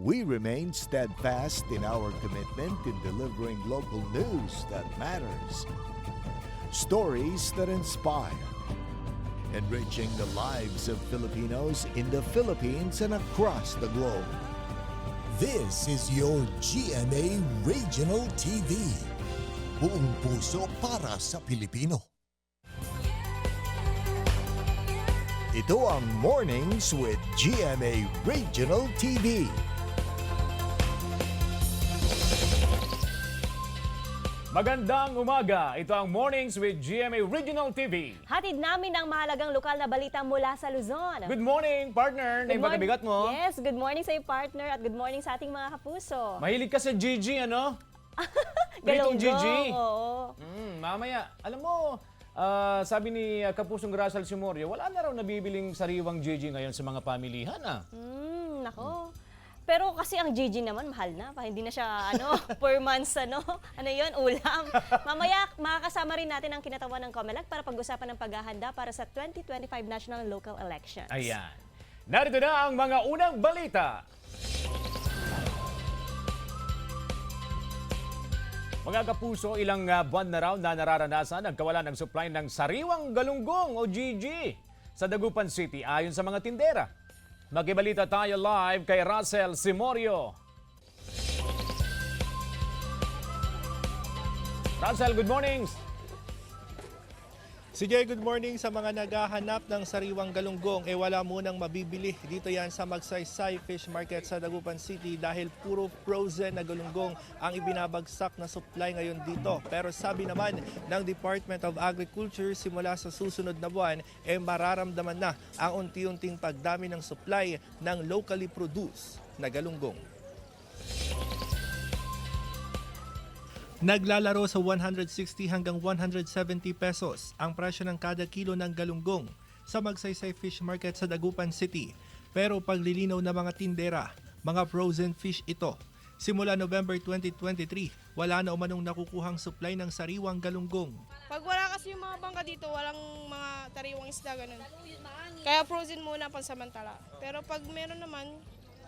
We remain steadfast in our commitment in delivering local news that matters, stories that inspire, enriching the lives of Filipinos in the Philippines and across the globe. This is your GMA Regional TV. Buong puso para sa Pilipino. Ito ang Mornings with GMA Regional TV. Magandang umaga. Ito ang Mornings with GMA Regional TV. Hatid namin ang mahalagang lokal na balita mula sa Luzon. Good morning, partner. Good morning. Bigat mo. Yes, good morning sa iyo, partner, at good morning sa ating mga kapuso. Mahilig ka sa Gigi, ano? Galunggong, Gigi. oo. Mamaya, alam mo, sabi ni Kapusong Grasal Simorio, wala na raw nabibiling sariwang Gigi ngayon sa mga pamilihan, ah. Nako. Pero kasi ang Gigi naman mahal na, hindi na siya per months ano 'yon, ulam. Mamaya makakasama rin natin ang kinatawan ng COMELEC para pag-usapan ng paghahanda para sa 2025 national and local elections. Ayan. Narito na ang mga unang balita. Mga kapuso, ilang buwan na raw na nararanasan ang kawalan ng supply ng sariwang galunggong o Gigi sa Dagupan City ayon sa mga tindera. Magkibalita tayo live kay Russell Simorio. Russell, good morning. CJ, good morning sa mga naghahanap ng sariwang galunggong. Wala munang mabibili dito yan sa Magsaysay Fish Market sa Dagupan City dahil puro frozen na galunggong ang ibinabagsak na supply ngayon dito. Pero sabi naman ng Department of Agriculture, simula sa susunod na buwan, mararamdaman na ang unti-unting pagdami ng supply ng locally produced na galunggong. Naglalaro sa 160 hanggang 170 pesos ang presyo ng kada kilo ng galunggong sa Magsaysay Fish Market sa Dagupan City. Pero paglilinaw ng mga tindera, mga frozen fish ito. Simula November 2023, wala na umanong nakukuhang supply ng sariwang galunggong. Pag wala kasi yung mga bangka dito, walang mga tariwang isda, ganun. Kaya frozen muna pansamantala. Pero pag meron naman,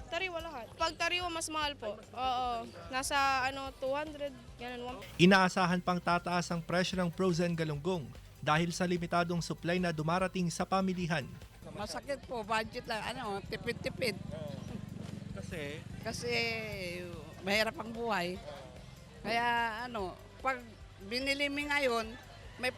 tariwa lahat. Pag tariwa, mas mahal po. Oo, nasa 200, ganun. Inaasahan pang tataas ang presyo ng frozen galunggong dahil sa limitadong supply na dumarating sa pamilihan. Masakit po, budget lang, tipid-tipid. Kasi mahirap ang buhay. Kaya pag binili mi ngayon, may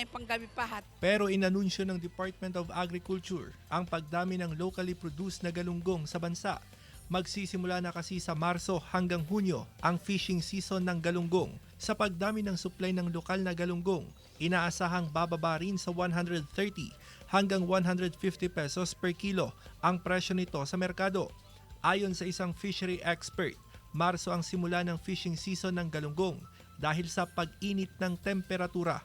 panggabi pahat. Pero inanunsyo ng Department of Agriculture ang pagdami ng locally produced na galunggong sa bansa. Magsisimula na kasi sa Marso hanggang Hunyo ang fishing season ng galunggong. Sa pagdami ng supply ng lokal na galunggong, inaasahang bababa rin sa 130 hanggang 150 pesos per kilo ang presyo nito sa merkado. Ayon sa isang fishery expert, Marso ang simula ng fishing season ng galunggong dahil sa pag-init ng temperatura.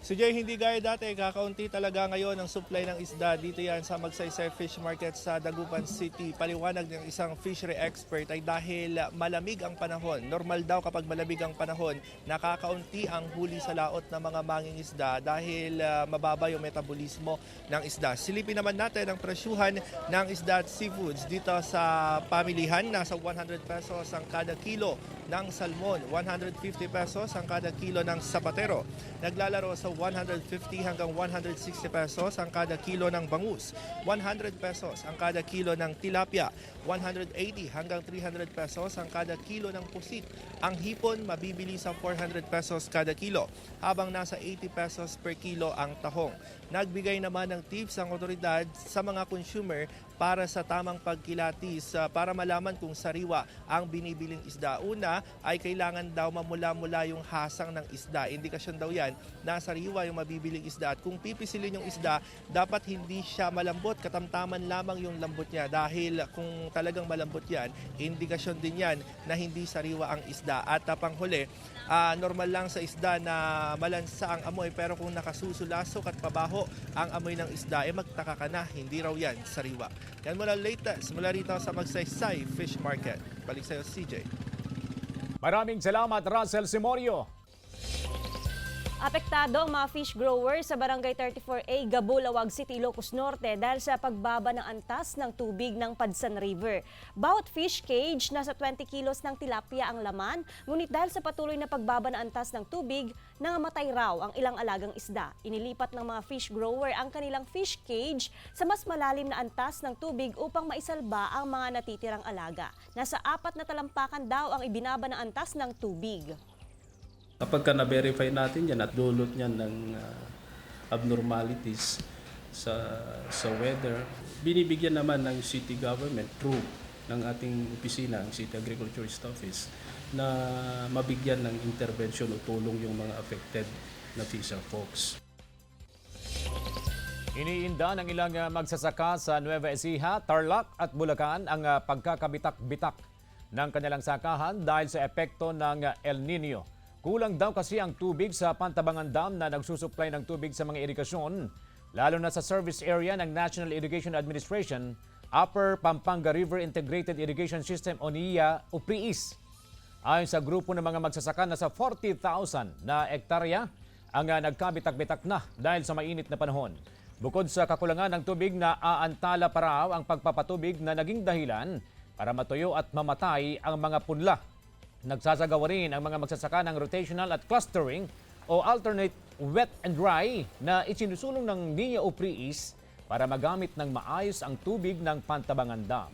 Si Jay, hindi gaya dati, kakaunti talaga ngayon ang supply ng isda. Dito yan sa Magsaysay Fish Market sa Dagupan City. Paliwanag ng isang fishery expert ay dahil malamig ang panahon. Normal daw kapag malamig ang panahon, nakakaunti ang huli sa laot ng mga mangingisda dahil mababa yung metabolismo ng isda. Silipin naman natin ang presyuhan ng isda at seafoods dito sa pamilihan. Nasa 100 pesos ang kada kilo ng salmon, 150 pesos ang kada kilo ng sapatero. Naglalaro sa 150 hanggang 160 pesos ang kada kilo ng bangus, 100 pesos ang kada kilo ng tilapia, 180 hanggang 300 pesos ang kada kilo ng pusit. Ang hipon mabibili sa 400 pesos kada kilo, habang nasa 80 pesos per kilo ang tahong. Nagbigay naman ng tips ang otoridad sa mga consumer para sa tamang pagkilatis para malaman kung sariwa ang binibiling isda. Una ay kailangan daw mamula-mula yung hasang ng isda. Indikasyon daw yan na sariwa yung mabibiling isda. At kung pipisilin yung isda, dapat hindi siya malambot. Katamtaman lamang yung lambot niya. Dahil kung talagang malambot yan, indikasyon din yan na hindi sariwa ang isda. At panghuli, normal lang sa isda na malansa ang amoy. Pero kung nakasusulasok at pabaho ang amoy ng isda, magtaka ka na, hindi raw yan sariwa. Yan mula latest mula rito sa Magsaysay Fish Market. Balik sa'yo, CJ. Maraming salamat, Russell Simorio. Apektado ang mga fish growers sa Barangay 34A, Gabulawag City, Ilocos Norte dahil sa pagbaba ng antas ng tubig ng Padsan River. Bawat fish cage, nasa 20 kilos ng tilapia ang laman, ngunit dahil sa patuloy na pagbaba ng antas ng tubig, nangamatay raw ang ilang alagang isda. Inilipat ng mga fish grower ang kanilang fish cage sa mas malalim na antas ng tubig upang maisalba ang mga natitirang alaga. Nasa 4 na talampakan daw ang ibinaba ng antas ng tubig. Kapag ka na-verify natin yan at dulot niyan ng abnormalities sa weather, binibigyan naman ng city government through ng ating opisina, ang City Agriculturist Office, na mabigyan ng intervention o tulong yung mga affected na fisher folks. Iniinda ng ilang magsasaka sa Nueva Ecija, Tarlac at Bulacan ang pagkakabitak-bitak ng kanilang sakahan dahil sa epekto ng El Nino. Kulang daw kasi ang tubig sa Pantabangan Dam na nagsusupply ng tubig sa mga irigasyon, lalo na sa service area ng National Irrigation Administration, Upper Pampanga River Integrated Irrigation System o NIA o PRIIS. Ayon sa grupo ng mga magsasaka, nasa 40,000 na ektarya ang nagkabitak-bitak na dahil sa mainit na panahon. Bukod sa kakulangan ng tubig, na aantala pa raw ang pagpapatubig na naging dahilan para matuyo at mamatay ang mga punla. Nagsasagawa rin ang mga magsasaka ng rotational at clustering o alternate wet and dry na isinusulong ng NIA o PRIIS para magamit ng maayos ang tubig ng Pantabangan Dam.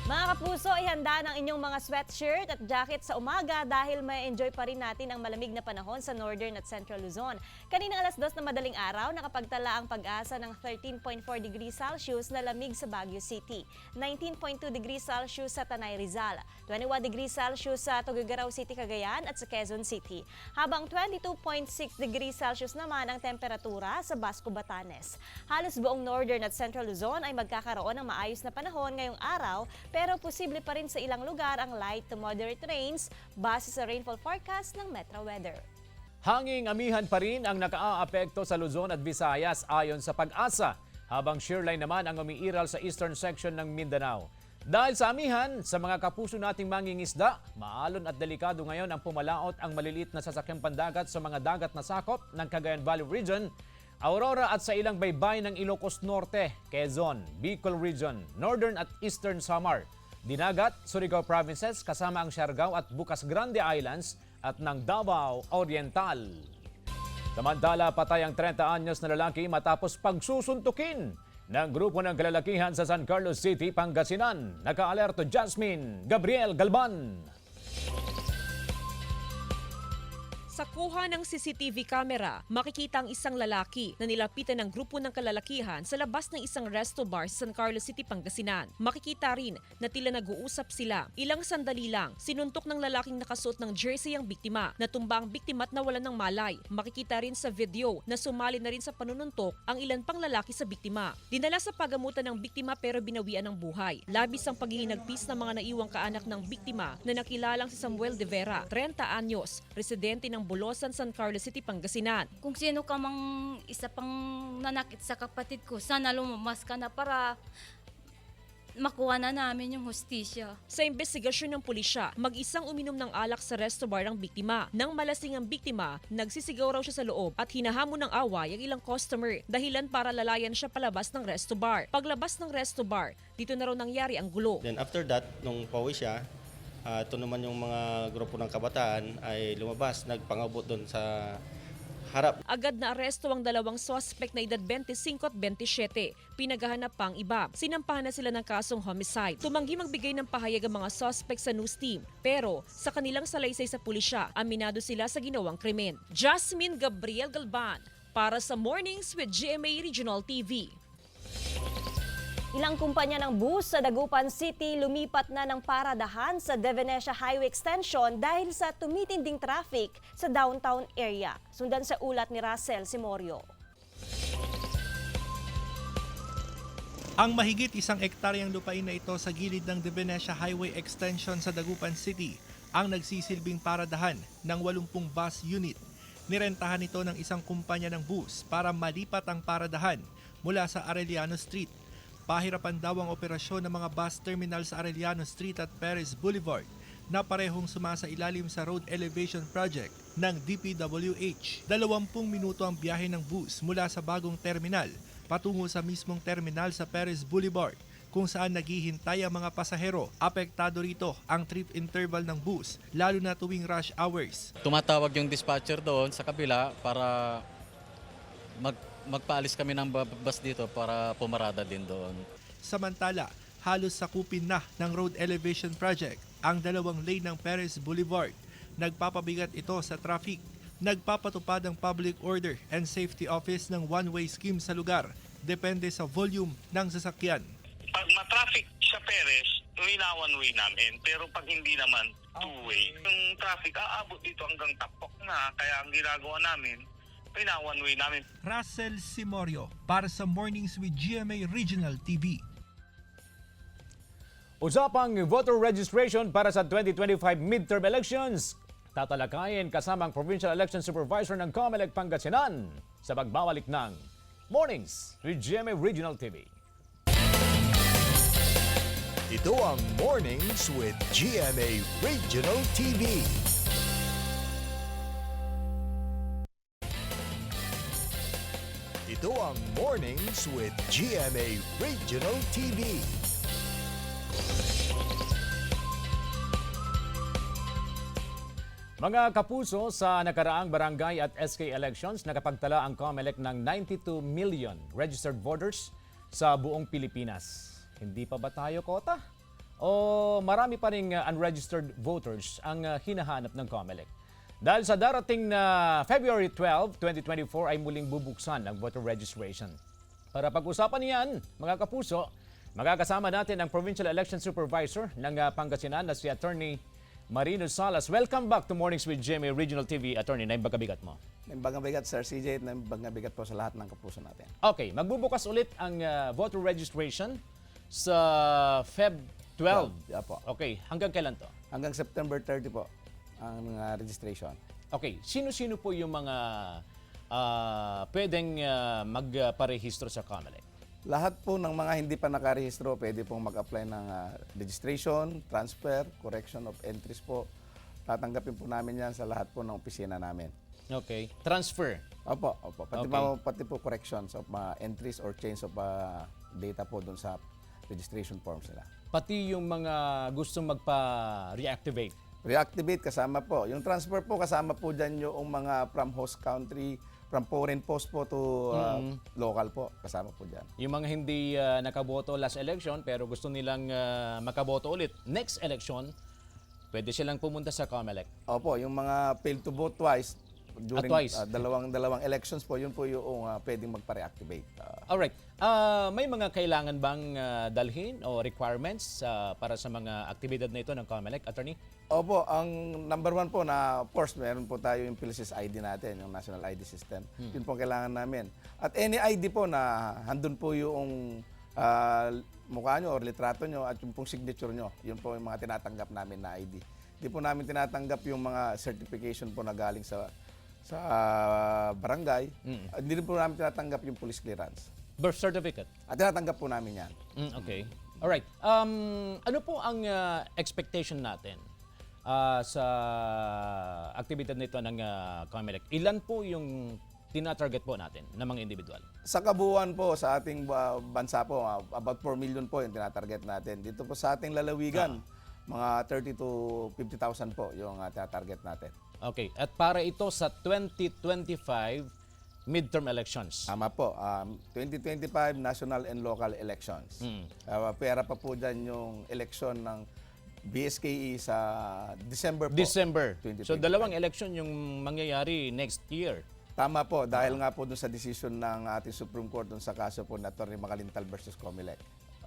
Mga kapuso, ihanda ng inyong mga sweatshirt at jacket sa umaga dahil may enjoy pa rin natin ang malamig na panahon sa Northern at Central Luzon. Kanina alas 2 na madaling araw, nakapagtala ang Pag-asa ng 13.4 degrees Celsius na lamig sa Baguio City, 19.2 degrees Celsius sa Tanay Rizal, 21 degrees Celsius sa Tuguegarao City, Cagayan at sa Quezon City, habang 22.6 degrees Celsius naman ang temperatura sa Basco, Batanes. Halos buong Northern at Central Luzon ay magkakaroon ng maayos na panahon ngayong araw, pero posible pa rin sa ilang lugar ang light to moderate rains base sa rainfall forecast ng Metro Weather. Hanging amihan pa rin ang nakaaapekto sa Luzon at Visayas ayon sa Pag-asa, habang shearline naman ang umiiral sa eastern section ng Mindanao. Dahil sa amihan, sa mga kapuso nating mangingisda, maalon at delikado ngayon ang pumalaot ang maliliit na sasakyang pandagat sa mga dagat na sakop ng Cagayan Valley Region, Aurora at sa ilang baybay ng Ilocos Norte, Quezon, Bicol Region, Northern at Eastern Samar, Dinagat, Surigao Provinces kasama ang Siargao at Bukas Grande Islands at ng Davao Oriental. Samantala, patay ang 30 anyos na lalaki matapos pagsusuntukin ng grupo ng kalalakihan sa San Carlos City, Pangasinan. Naka-alerto Jasmine Gabriel Galban. Sa kuha ng CCTV camera, makikita ang isang lalaki na nilapitan ng grupo ng kalalakihan sa labas ng isang resto bar sa San Carlos City, Pangasinan. Makikita rin na tila nag-uusap sila. Ilang sandali lang, sinuntok ng lalaking nakasuot ng jersey ang biktima. Natumba ang biktima at nawalan ng malay. Makikita rin sa video na sumali na rin sa panununtok ang ilan pang lalaki sa biktima. Dinala sa pagamutan ng biktima pero binawian ng buhay. Labis ang paghihinagpis ng mga naiwang kaanak ng biktima na nakilalang si Samuel De Vera, 30 anyos, residente ng Bolosan, San Carlos City, Pangasinan. Kung sino ka mang isa pang nanakit sa kapatid ko, sana lumamas ka na para makuha na namin yung hustisya. Sa investigasyon ng pulisya, mag-isang uminom ng alak sa resto bar ang biktima. Nang malasing ang biktima, nagsisigaw raw siya sa loob at hinahamon ng away ang ilang customer, dahilan para lalayan siya palabas ng resto bar. Paglabas ng resto bar, dito na raw nangyari ang gulo. Then after that, nung pauwi siya, ito naman yung mga grupo ng kabataan ay lumabas, nagpangabot doon sa harap. Agad na aresto ang dalawang suspect na edad 25 at 27. Pinaghahanap pa ang iba. Sinampahan na sila ng kasong homicide. Tumanggi magbigay ng pahayag ang mga suspect sa news team. Pero sa kanilang salaysay sa pulisya, aminado sila sa ginawang krimen. Jasmine Gabriel Galban para sa Mornings with GMA Regional TV. Ilang kumpanya ng bus sa Dagupan City lumipat na ng paradahan sa De Venecia Highway Extension dahil sa tumitinding traffic sa downtown area. Sundan sa ulat ni Russell Simorio. Ang mahigit 1 ektaryang lupain na ito sa gilid ng De Venecia Highway Extension sa Dagupan City ang nagsisilbing paradahan ng 80 bus unit. Nirentahan ito ng isang kumpanya ng bus para malipat ang paradahan mula sa Arellano Street Pahirapan daw ang operasyon ng mga bus terminal sa Arellano Street at Perez Boulevard na parehong sumasailalim sa road elevation project ng DPWH. 20 minuto ang biyahe ng bus mula sa bagong terminal patungo sa mismong terminal sa Perez Boulevard kung saan naghihintay ang mga pasahero. Apektado rito ang trip interval ng bus, lalo na tuwing rush hours. Tumatawag yung dispatcher doon sa kabila para magpaalis kami ng bus dito para pumarada din doon. Samantala, halos sakupin na ng road elevation project ang 2 lane ng Perez Boulevard. Nagpapabigat ito sa traffic. Nagpapatupad ang Public Order and Safety Office ng one-way scheme sa lugar. Depende sa volume ng sasakyan. Pag ma-traffic sa Perez, one-way namin. Pero pag hindi naman, two-way. Yung traffic, aabot dito hanggang Tapok na. Kaya ang ginagawa namin, one-way namin. Russell Simorio para sa Mornings with GMA Regional TV. Usapang voter registration para sa 2025 midterm elections. Tatalakayin kasamang Provincial Election Supervisor ng COMELEC Pangasinan sa pagbabalik ng Mornings with GMA Regional TV. Ito ang Mornings with GMA Regional TV. Ito ang Mornings with GMA Regional TV. Mga kapuso, sa nakaraang barangay at SK elections, nakapagtala ang COMELEC ng 92 million registered voters sa buong Pilipinas. Hindi pa ba tayo kota? O marami pa ring unregistered voters ang hinahanap ng COMELEC? Dahil sa darating na February 12, 2024 ay muling bubuksan ang voter registration. Para pag-usapan niyan, mga kapuso, magkakasama natin ang Provincial Election Supervisor ng Pangasinan na si Attorney Marino Salas. Welcome back to Mornings with GMA Regional TV. Attorney, naimbagabigat mo. Naimbagabigat, Sir CJ, naimbagabigat po sa lahat ng kapuso natin. Okay, magbubukas ulit ang voter registration sa Feb 12. Yeah, po. Okay, hanggang kailan to? Hanggang September 30 po ang registration. Okay, sino-sino po yung mga pwedeng magparehistro sa COMELEC? Lahat po ng mga hindi pa nakarehistro, pwede pong mag-apply ng registration, transfer, correction of entries po. Tatanggapin po namin yan sa lahat po ng opisina namin. Okay, transfer. Opo, opo. Pati, Okay. pati po corrections of entries or change of data po dun sa registration forms nila. Pati yung mga gustong magpa-reactivate. Reactivate kasama po. Yung transfer po kasama po dyan yung mga from host country, from foreign post po to local po. Kasama po dyan. Yung mga hindi nakaboto last election pero gusto nilang makaboto ulit next election, pwede silang pumunta sa COMELEC. Opo, yung mga failed to vote twice during Twice. dalawang elections po, yun po yung pwedeng magpa-reactivate. Alright. May mga kailangan bang dalhin o requirements para sa mga aktibidad na ito ng COMELEC, Attorney? Opo, ang number one po na, of course, meron po tayo yung PhilSys ID natin, yung National ID System. Yun po ang kailangan namin. At any ID po na handun po yung mukha nyo or litrato nyo at yung pong signature nyo, yun po yung mga tinatanggap namin na ID. Hindi po namin tinatanggap yung mga certification po na galing sa barangay. Hindi rin po namin tinatanggap yung police clearance. Birth certificate? At tinatanggap po namin yan. Okay. Alright. Ano po ang expectation natin sa aktibidad nito ng COMELEC? Ilan po yung tinatarget po natin ng mga individual? Sa kabuuan po sa ating bansa po, about 4 million po yung tinatarget natin. Dito po sa ating lalawigan, mga 30 to 50,000 po yung tinatarget natin. Okay. At para ito sa 2025 midterm elections. Tama po. 2025 national and local elections. Pera pa po dyan yung election ng BSKE sa December po. December. 2025. So dalawang election yung mangyayari next year. Tama po. Dahil nga po dun sa decision ng ating Supreme Court dun sa kaso po na Atty. Macalintal versus COMELEC.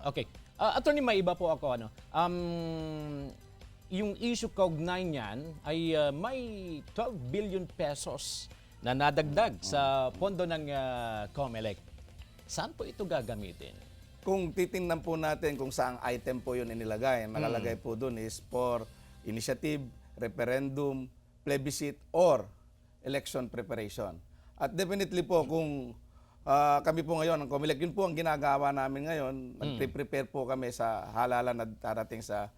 Okay. Attorney, may iba po ako. Yung issue kaugnay niyan ay may 12 billion pesos na nadagdag sa pondo ng COMELEC. Saan po ito gagamitin? Kung titingnan po natin kung saang item po yun inilagay, nakalagay po dun is for initiative, referendum, plebiscite, or election preparation. At definitely po kung kami po ngayon, ang COMELEC, yun po ang ginagawa namin ngayon. Nag-prepare po kami sa halalan na darating sa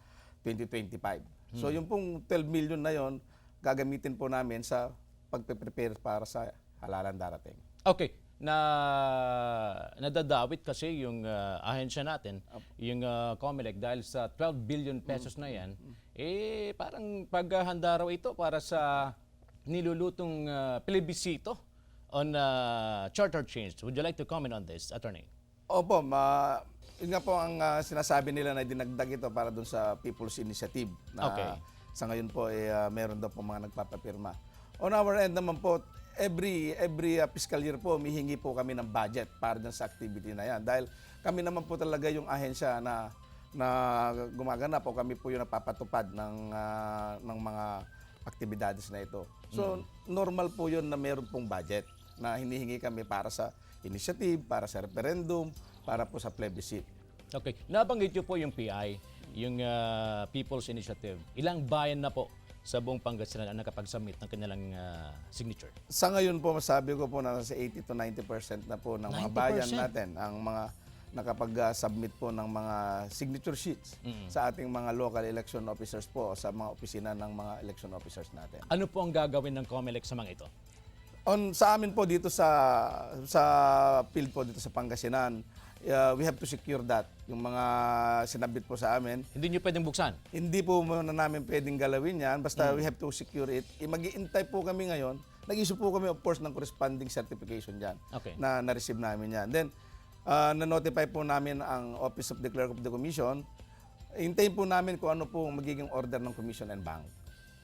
2025. So yung pong 12 million na yon, gagamitin po namin sa pagpe-prepare para sa halalan darating. Okay, nadadawit kasi yung ahensya natin, yung COMELEC, dahil sa 12 billion pesos na yan, parang paghahanda raw ito para sa nilulutong plebisito on charter change. Would you like to comment on this, Attorney? Opo, yun nga po ang sinasabi nila na dinagdag ito para dun sa People's Initiative na sa ngayon po meron daw po mga nagpapapirma. On our end naman po, every fiscal year po, humihingi po kami ng budget para dun sa activity na yan. Dahil kami naman po talaga yung ahensya na gumaganap o kami po yung napapatupad ng mga aktibidades na ito. So, normal po yun na meron pong budget na hinihingi kami para sa initiative, para sa referendum, para po sa plebiscite. Okay. Nabanggit niyo po yung PI, yung People's Initiative. Ilang bayan na po sa buong Pangasinan ang nakapag-submit ng kanilang signature? Sa ngayon po, masabi ko po na nasa 80 to 90% na po ng mga bayan natin ang mga nakapag-submit po ng mga signature sheets sa ating mga local election officers po, sa mga opisina ng mga election officers natin. Ano po ang gagawin ng COMELEC sa mga ito? Sa amin po dito sa field po dito sa Pangasinan, we have to secure that. Yung mga sinabit po sa amin. Hindi nyo pwedeng buksan? Hindi po muna namin pwedeng galawin yan. Basta we have to secure it. Mag-iintay po kami ngayon. Nag-issue po kami of course ng corresponding certification dyan na na-receive namin yan. Then, na-notify po namin ang Office of the Clerk of the Commission. Hintayin po namin kung ano po magiging order ng Commission and Bank.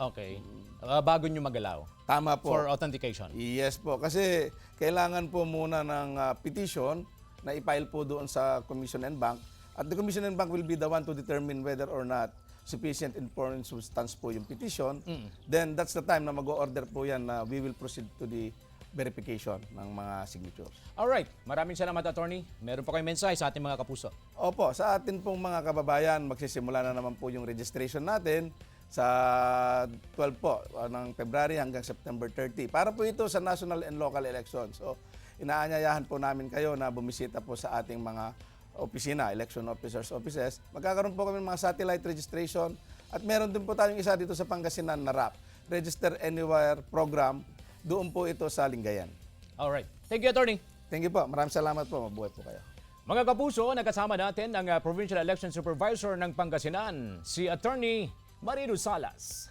Okay. Bago nyo magalaw? Tama po. For authentication? Yes po. Kasi kailangan po muna ng petition na i-file po doon sa Commission and Bank. At the Commission and Bank will be the one to determine whether or not sufficient informed substance po yung petition. Then that's the time na mag-o-order po yan na we will proceed to the verification ng mga signatures. Alright. Maraming salamat, Attorney. Meron po kayong mensahe sa ating mga kapuso. Opo. Sa atin pong mga kababayan, magsisimula na naman po yung registration natin sa 12 po ng February hanggang September 30. Para po ito sa national and local elections. So, inaanyayahan po namin kayo na bumisita po sa ating mga opisina, election officers' offices. Magkakaroon po kami ng mga satellite registration at meron din po tayong isa dito sa Pangasinan na RAP, Register Anywhere Program. Doon po ito sa Lingayen. Alright. Thank you, Attorney. Thank you po. Maraming salamat po. Mabuhay po kayo. Mga kapuso, nakasama natin ang Provincial Election Supervisor ng Pangasinan, si Attorney Marilu Salas.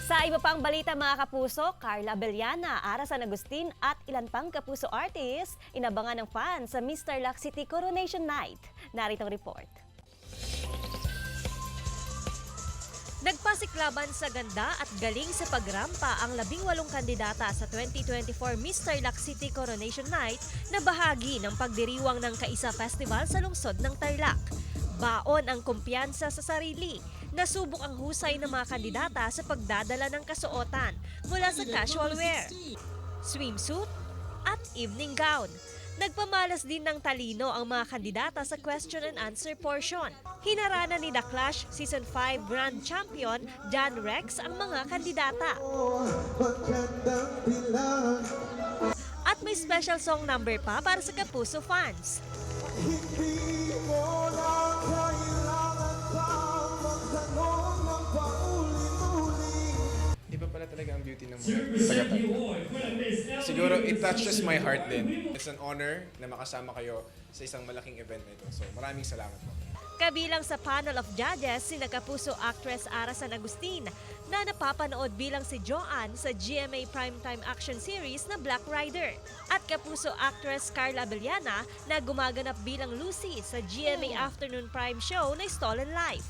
Sa iba pang balita mga kapuso, Carla Abellana, Ara San Agustin at ilan pang kapuso artists inabangan ng fans sa Mr. Lac City Coronation Night. Narito ang report. Nagpasiklaban sa ganda at galing sa pagrampa ang 18 kandidata sa 2024 Mr. Lac City Coronation Night na bahagi ng pagdiriwang ng Kaisa Festival sa lungsod ng Tarlac. Baon ang kumpiyansa sa sarili. Nasubok ang husay ng mga kandidata sa pagdadala ng kasuotan mula sa casual wear, swimsuit at evening gown. Nagpamalas din ng talino ang mga kandidata sa question and answer portion. Hinarana ni The Clash Season 5 Grand Champion John Rex ang mga kandidata. At may special song number pa para sa Kapuso fans. Hindi mo na kailangan pa magtanong ng paulit-ulit. Iba pala talaga ang beauty ng mga siguro it touches my heart din. It's an honor na makasama kayo sa isang malaking event na ito. So maraming salamat po. Kabilang sa panel of judges si Kapuso actress Ara San Agustin na napapanood bilang si Joanne sa GMA Primetime Action Series na Black Rider. At Kapuso actress Carla Abellana na gumaganap bilang Lucy sa GMA Afternoon Prime Show na Stolen Life.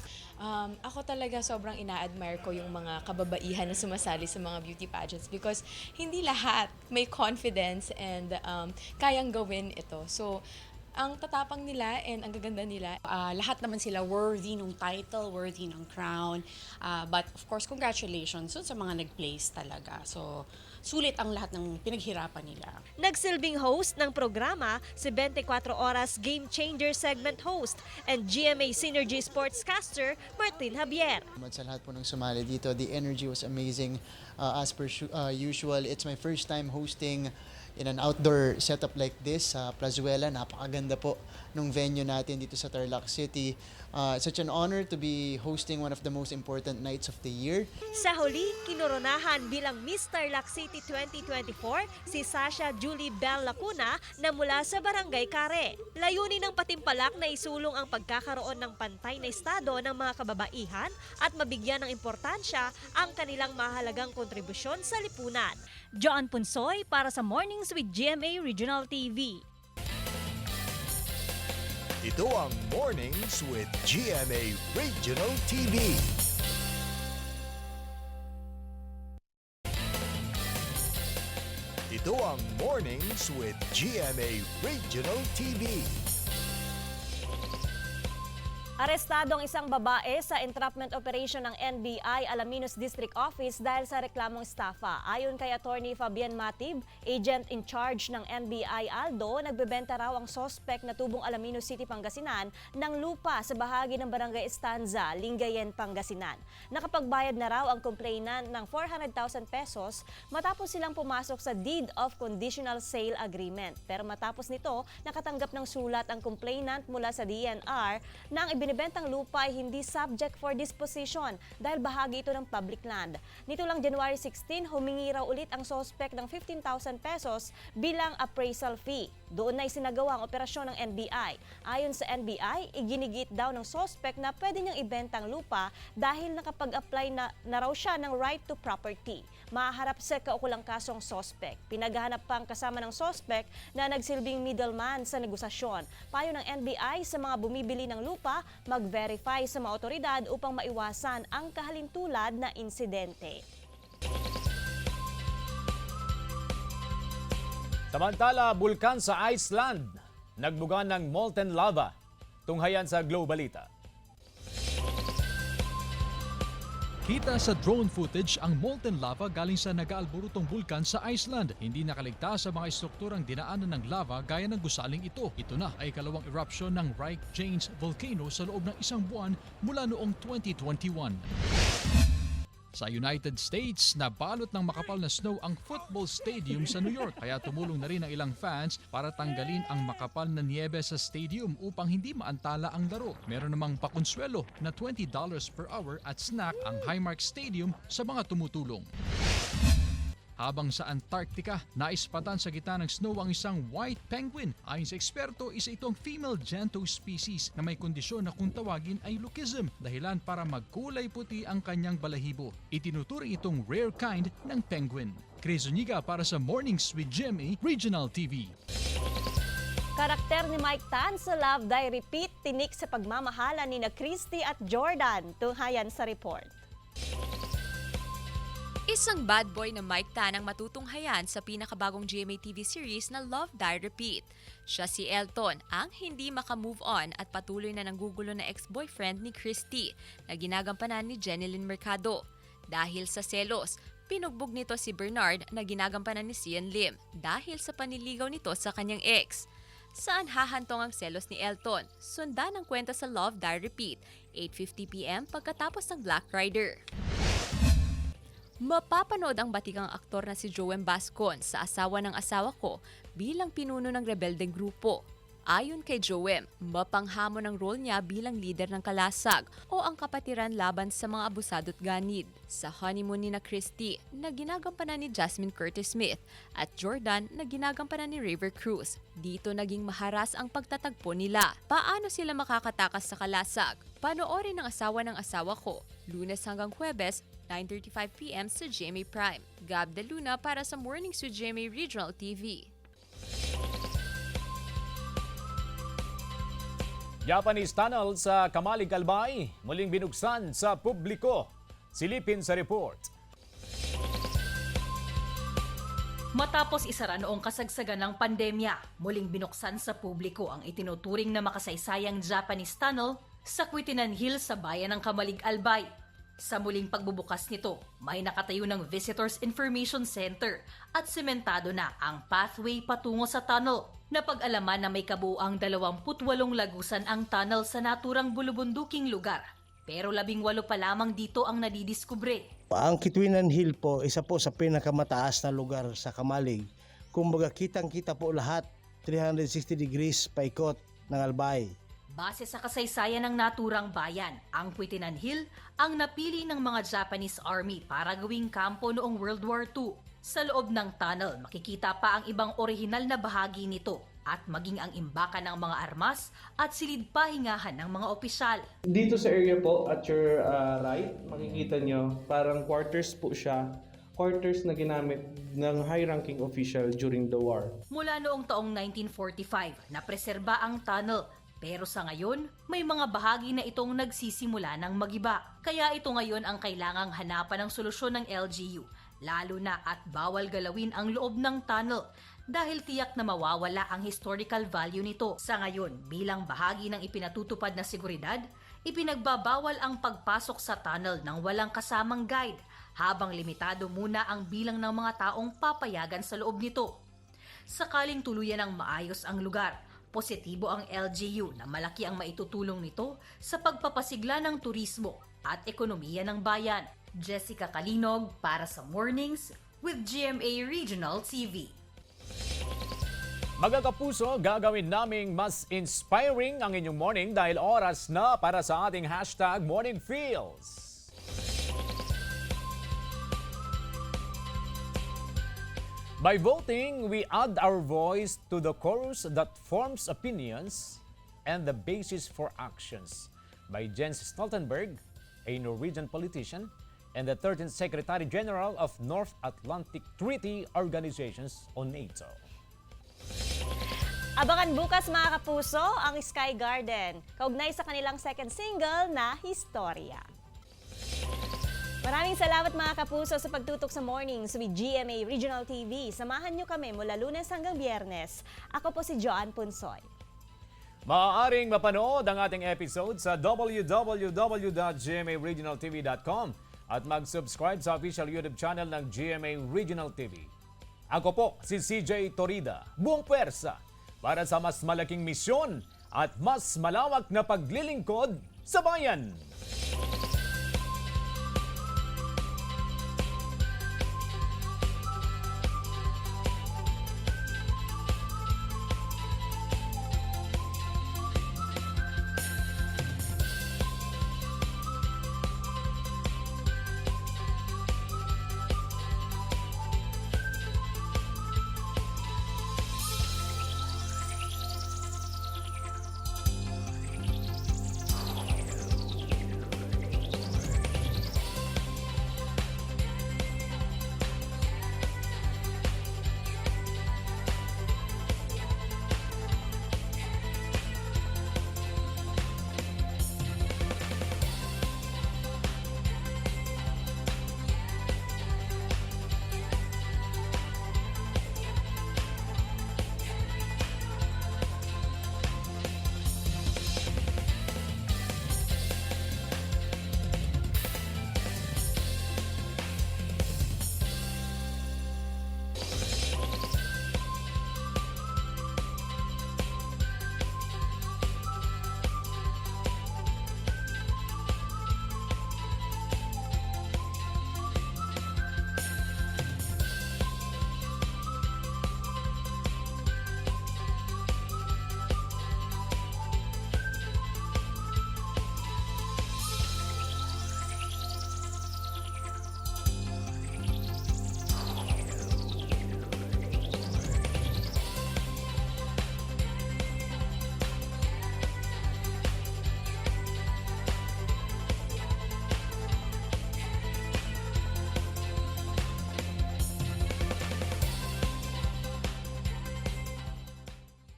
Ako talaga sobrang ina-admire ko yung mga kababaihan na sumasali sa mga beauty pageants because hindi lahat may confidence and kayang gawin ito. So, ang tatapang nila and ang gaganda nila. Lahat naman sila worthy ng title, worthy ng crown. But of course, congratulations sa mga nag-place talaga. So, sulit ang lahat ng pinaghirapan nila. Nagsilbing host ng programa si 24 Oras Game Changer segment host and GMA Synergy Sportscaster Martin Javier. Sa lahat po ng sumali dito, the energy was amazing. As per usual, it's my first time hosting in an outdoor setup like this sa Plazuela. Napakaganda po nung venue natin dito sa Tarlac City. It's such an honor to be hosting one of the most important nights of the year. Sa huli, kinoronahan bilang Miss Tarlac City 2024 si Sasha Julie Bell Lacuna na mula sa Barangay Care. Layunin ng patimpalak na isulong ang pagkakaroon ng pantay na estado ng mga kababaihan at mabigyan ng importansya ang kanilang mahalagang kontribusyon sa lipunan. Joan Punsoy para sa Mornings with GMA Regional TV. Ito ang Mornings with GMA Regional TV. Ito ang Mornings with GMA Regional TV. Arestado ang isang babae sa entrapment operation ng NBI Alaminos District Office dahil sa reklamong estafa. Ayon kay Attorney Fabian Matib, agent in charge ng NBI Aldo, nagbebenta raw ang sospek na tubong Alaminos City, Pangasinan ng lupa sa bahagi ng Barangay Estanza, Lingayen, Pangasinan. Nakapagbayad na raw ang complainant ng 400,000 pesos matapos silang pumasok sa Deed of Conditional Sale Agreement. Pero matapos nito, nakatanggap ng sulat ang complainant mula sa DNR na ang binibentang lupa ay hindi subject for disposition dahil bahagi ito ng public land. Nito lang January 16, humingi raw ulit ang sospek ng 15,000 pesos bilang appraisal fee. Doon na isinagawa ang operasyon ng NBI. Ayon sa NBI, iginigit daw ng sospek na pwede niyang ibenta ang lupa dahil nakapag-apply na raw siya ng right to property. Maharap sa kaukulang kasong sospek. Pinaghahanap pa ang kasama ng sospek na nagsilbing middleman sa negosasyon. Payo ng NBI sa mga bumibili ng lupa, mag-verify sa mga otoridad upang maiwasan ang kahalintulad na insidente. Samantala, bulkan sa Iceland, nagbuga ng molten lava. Tunghayan sa Globalita. Kita sa drone footage ang molten lava galing sa nag-aalborotong bulkan sa Iceland. Hindi nakaligtas sa mga estrukturang dinaanan ng lava gaya ng gusaling ito. Ito na ay kalawang eruption ng Reykjanes volcano sa loob ng isang buwan mula noong 2021. Sa United States, nabalot ng makapal na snow ang football stadium sa New York. Kaya tumulong na rin ang ilang fans para tanggalin ang makapal na niyebe sa stadium upang hindi maantala ang laro. Meron namang pakonsuelo na $20 per hour at snack ang Highmark Stadium sa mga tumutulong. Habang sa Antarctica, naispatan sa gitna ng snow ang isang white penguin. Ayon sa eksperto, isa itong female gentoo species na may kondisyon na kung tawagin ay leucism, dahilan para magkulay puti ang kanyang balahibo. Itinuturing itong rare kind ng penguin. Chris Zuniga para sa Mornings with GMA Regional TV. Karakter ni Mike Tan sa Love Die Repeat, tinik sa pagmamahalan ni na Christy at Jordan. Tunghayan sa report. Isang bad boy na Mike Tan ang matutunghayan sa pinakabagong GMA TV series na Love Die Repeat. Siya si Elton, ang hindi makamove on at patuloy na nanggugulo na ex-boyfriend ni Christy na ginagampanan ni Jenilyn Mercado. Dahil sa selos, pinugbog nito si Bernard na ginagampanan ni Sian Lim dahil sa paniligaw nito sa kanyang ex. Saan hahantong ang selos ni Elton? Sundan ang kwenta sa Love Die Repeat, 8:50 PM pagkatapos ng Black Rider. Mapapanood ang batikang aktor na si Joem Bascon sa Asawa ng Asawa Ko bilang pinuno ng rebeldeng grupo. Ayon kay Joem, mapanghamon ang role niya bilang leader ng kalasag o ang kapatiran laban sa mga abusado't ganid. Sa honeymoon ni na Christy na ginagampanan ni Jasmine Curtis Smith at Jordan na ginagampanan ni River Cruz, dito naging maharas ang pagtatagpo nila. Paano sila makakatakas sa kalasag? Panoorin ang Asawa ng Asawa Ko, Lunes hanggang Huwebes, 9:35 PM sa GMA Prime. Gab De Luna para sa Mornings with GMA Regional TV. Japanese tunnel sa Kamalig Albay, muling binuksan sa publiko. Silipin sa report. Matapos isara noong kasagsagan ng pandemya, muling binuksan sa publiko ang itinuturing na makasaysayang Japanese tunnel sa Quitinan Hill sa bayan ng Kamalig Albay. Sa muling pagbubukas nito, may nakatayo ng Visitors Information Center at sementado na ang pathway patungo sa tunnel. Napag-alaman na may kabuuang 28 lagusan ang tunnel sa naturang bulubunduking lugar. Pero 18 pa lamang dito ang nadidiskubre. Ang Quitinan Hill po, isa po sa pinakamataas na lugar sa Kamalig Kumbaga kitang-kita po lahat, 360 degrees paikot ng Albay. Base sa kasaysayan ng naturang bayan, ang Quitinan Hill ang napili ng mga Japanese Army para gawing kampo noong World War II. Sa loob ng tunnel, makikita pa ang ibang orihinal na bahagi nito at maging ang imbakan ng mga armas at silid-pahingahan ng mga opisyal. Dito sa area po, at your right, makikita nyo, parang quarters po siya. Quarters na ginamit ng high-ranking official during the war. Mula noong taong 1945, napreserba ang tunnel. Pero sa ngayon, may mga bahagi na itong nagsisimula ng magiba. Kaya ito ngayon ang kailangang hanapan ng solusyon ng LGU. Lalo na at bawal galawin ang loob ng tunnel dahil tiyak na mawawala ang historical value nito. Sa ngayon, bilang bahagi ng ipinatutupad na seguridad, ipinagbabawal ang pagpasok sa tunnel ng walang kasamang guide habang limitado muna ang bilang ng mga taong papayagan sa loob nito. Sakaling tuluyan ng maayos ang lugar, positibo ang LGU na malaki ang maitutulong nito sa pagpapasigla ng turismo at ekonomiya ng bayan. Jessica Kalinog para sa Mornings with GMA Regional TV. Mga kapuso, gagawin naming mas inspiring ang inyong morning dahil oras na para sa ating hashtag Morning Feels. By voting, we add our voice to the chorus that forms opinions and the basis for actions. By Jens Stoltenberg, a Norwegian politician and the 13th Secretary General of North Atlantic Treaty Organizations o NATO. Abangan bukas mga kapuso ang Sky Garden, kaugnay sa kanilang second single na Historia. Maraming salamat mga kapuso sa pagtutok sa Mornings with GMA Regional TV. Samahan niyo kami mula Lunes hanggang Biyernes. Ako po si Joan Punsoy. Maaaring mapanood ang ating episode sa www.gmaregionaltv.com at mag-subscribe sa official YouTube channel ng GMA Regional TV. Ako po si CJ Torida, buong pwersa para sa mas malaking misyon at mas malawak na paglilingkod sa bayan.